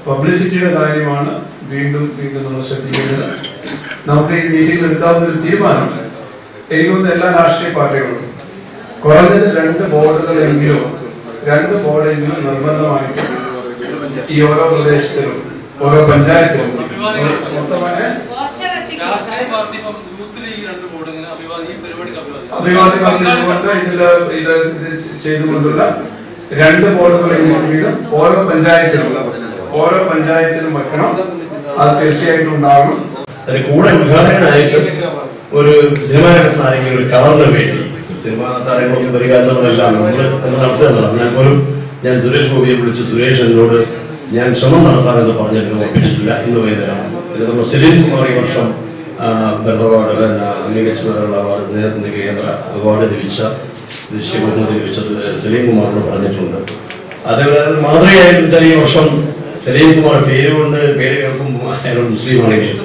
പബ്ലിസിറ്റിയുടെ കാര്യമാണ് വീണ്ടും നമ്മൾ ശ്രദ്ധിക്കുന്നത്. നമുക്ക് ഈ മീറ്റിംഗ് എടുക്കാവുന്ന ഒരു തീരുമാനം എനിക്ക് തോന്നുന്ന എല്ലാ രാഷ്ട്രീയ പാർട്ടികളും കുറഞ്ഞത് 2 ബോർഡുകളെങ്കിലും നിർബന്ധമായിട്ട് ഈ ഓരോ പ്രദേശത്തിലും ഓരോ പഞ്ചായത്തിലും അഭിവാദ്യം പറഞ്ഞുകൊണ്ട് ഇത് ചെയ്തുകൊണ്ടുള്ള 2 ബോർഡുകളെങ്കിലും ഓരോ പഞ്ചായത്തിലും വെക്കണം. അത് തീർച്ചയായിട്ടും ഉണ്ടാവണം. അതിന് കൂടെ ഉദ്ഘാടകനായിട്ട് ഒരു സിനിമാ ആരെങ്കിലും ഒരു കവറിന് വേണ്ടി സിനിമാ താരങ്ങളൊന്നും പരിഹാരങ്ങളെല്ലാം നമ്മൾ നടത്തുന്നതാണ്. എന്നാൽ പോലും ഞാൻ സുരേഷ് ഗോപിയെ വിളിച്ചു. സുരേഷ് എന്നോട് ഞാൻ ശ്രമം നടത്താമെന്ന് പറഞ്ഞിട്ട് ഒപ്പിച്ചിട്ടില്ല. ഇന്ന് വൈകുന്നേരം ഇത് നമ്മൾ സലീം കുമാർ ഈ വർഷം അവാർഡ് മികച്ച അവാർഡ് കേന്ദ്ര അവാർഡ് ലഭിച്ച ദേശീയ ബഹുമതി ലഭിച്ച സലീം കുമാറിനോട് പറഞ്ഞിട്ടുണ്ട്. അതേപോലെ മാതൃകയായിട്ട് വെച്ചാൽ ഈ വർഷം സലീം കുമാർ പേര് കേൾക്കുമ്പോൾ അയാൾ മുസ്ലിം ആണെങ്കിൽ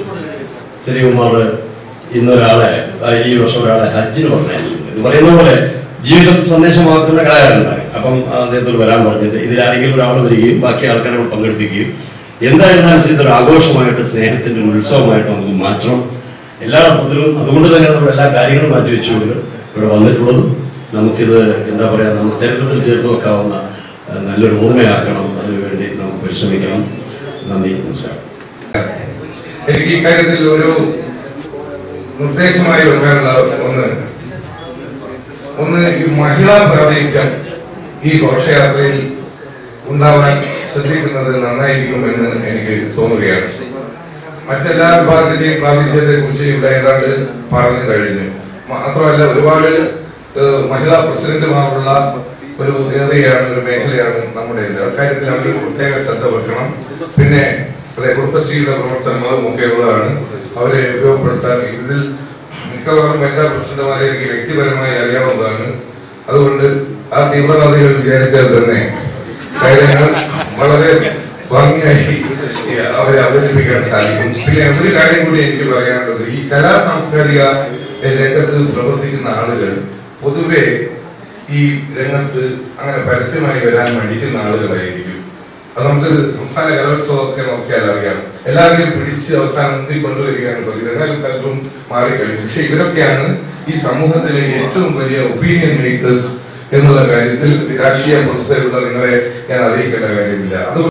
സലീം കുമാർ ഇന്നൊരാളെ ഈ വർഷം ഒരാളെ ഹജ്ജിന് പറഞ്ഞിട്ടുണ്ട്. ഇത് പറയുന്ന പോലെ ജീവിതം സന്ദേശമാക്കുന്ന കലാകാരനുണ്ടായി. അപ്പം അദ്ദേഹത്തോട് വരാൻ പറഞ്ഞിട്ട് ഇതിലാരെങ്കിലും ഒരാൾ വരികയും ബാക്കി ആൾക്കാരോട് പങ്കെടുപ്പിക്കുകയും എന്തായിരുന്നാലും ഇതൊരു ആഘോഷമായിട്ട് സ്നേഹത്തിന്റെ ഒരു ഉത്സവമായിട്ട് നമുക്ക് മാറ്റണം എല്ലാ അർത്ഥത്തിലും. അതുകൊണ്ട് തന്നെ നമ്മൾ എല്ലാ കാര്യങ്ങളും മാറ്റിവെച്ചുകൊണ്ട് ഇവിടെ വന്നിട്ടുള്ളതും നമുക്കിത് എന്താ പറയാ നമുക്ക് ചരിത്രത്തിൽ ചേർത്ത് വെക്കാവുന്ന നല്ലൊരു ഓർമ്മയാക്കണം. അതിനുവേണ്ടി നമുക്ക് പരിശ്രമിക്കണം. നന്ദി, നമസ്കാരം. എനിക്ക് ഈ കാര്യത്തിൽ ഒരു നിർദ്ദേശമായി വെക്കാനുള്ള ഒന്ന് ഈ മഹിളാ പ്രാതിനിധ്യം ഈ ഘോഷയാത്രയിൽ ഉണ്ടാവാൻ ശ്രദ്ധിക്കുന്നത് നന്നായിരിക്കുമെന്ന് എനിക്ക് തോന്നുകയാണ്. മറ്റെല്ലാ വിഭാഗത്തിന്റെയും പ്രാതിനിധ്യത്തെ കുറിച്ച് ഇവിടെ ഏതാണ്ട് പറഞ്ഞു കഴിഞ്ഞു. മാത്രമല്ല ഒരുപാട് മഹിളാ പ്രസിഡന്റുമാരുള്ള ഒരു ഏരിയയാണ്, ഒരു മേഖലയാണ് നമ്മുടേത്. അക്കാര്യത്തിൽ അവർ പ്രത്യേക ശ്രദ്ധ വെക്കണം. പിന്നെ കുടുംബശ്രീയുടെ പ്രവർത്തനങ്ങളും ഒക്കെ ഉള്ളതാണ്. അവരെ ഉപയോഗപ്പെടുത്താൻ ഇതിൽ മിക്കവാറും വനിതാ പ്രസിഡന്റുമാരെ എനിക്ക് വ്യക്തിപരമായി അറിയാവുന്നതാണ്. അതുകൊണ്ട് ആ തീവ്രവാദികൾ വിചാരിച്ചാൽ തന്നെ കാര്യങ്ങൾ വളരെ ഭംഗിയായി അവരെ അവതരിപ്പിക്കാൻ സാധിക്കും. പിന്നെ ഒരു കാര്യം കൂടി എനിക്ക് പറയാനുള്ളത്, ഈ കലാ സാംസ്കാരിക രംഗത്ത് പ്രവർത്തിക്കുന്ന ആളുകൾ പൊതുവെ ഈ രംഗത്ത് അങ്ങനെ പരസ്യമായി വരാൻ മടിക്കുന്ന ആളുകളായിരിക്കും. അത് നമുക്ക് സംസ്ഥാന കലോത്സവമൊക്കെ നോക്കിയാൽ അറിയാം. എല്ലാവരെയും പിടിച്ച് അവസാനത്തിൽ കൊണ്ടുവരികയാണ് പതിവ്. എന്നാലും പലരും മാറിക്കഴിഞ്ഞു. പക്ഷെ ഇവരൊക്കെയാണ് ഈ സമൂഹത്തിലെ ഏറ്റവും വലിയ ഒപ്പീനിയൻ മേക്കേഴ്സ് എന്നുള്ള കാര്യത്തിൽ രാഷ്ട്രീയ പ്രവർത്തകരുള്ള നിങ്ങളെ ഞാൻ അറിയിക്കേണ്ട കാര്യമില്ല.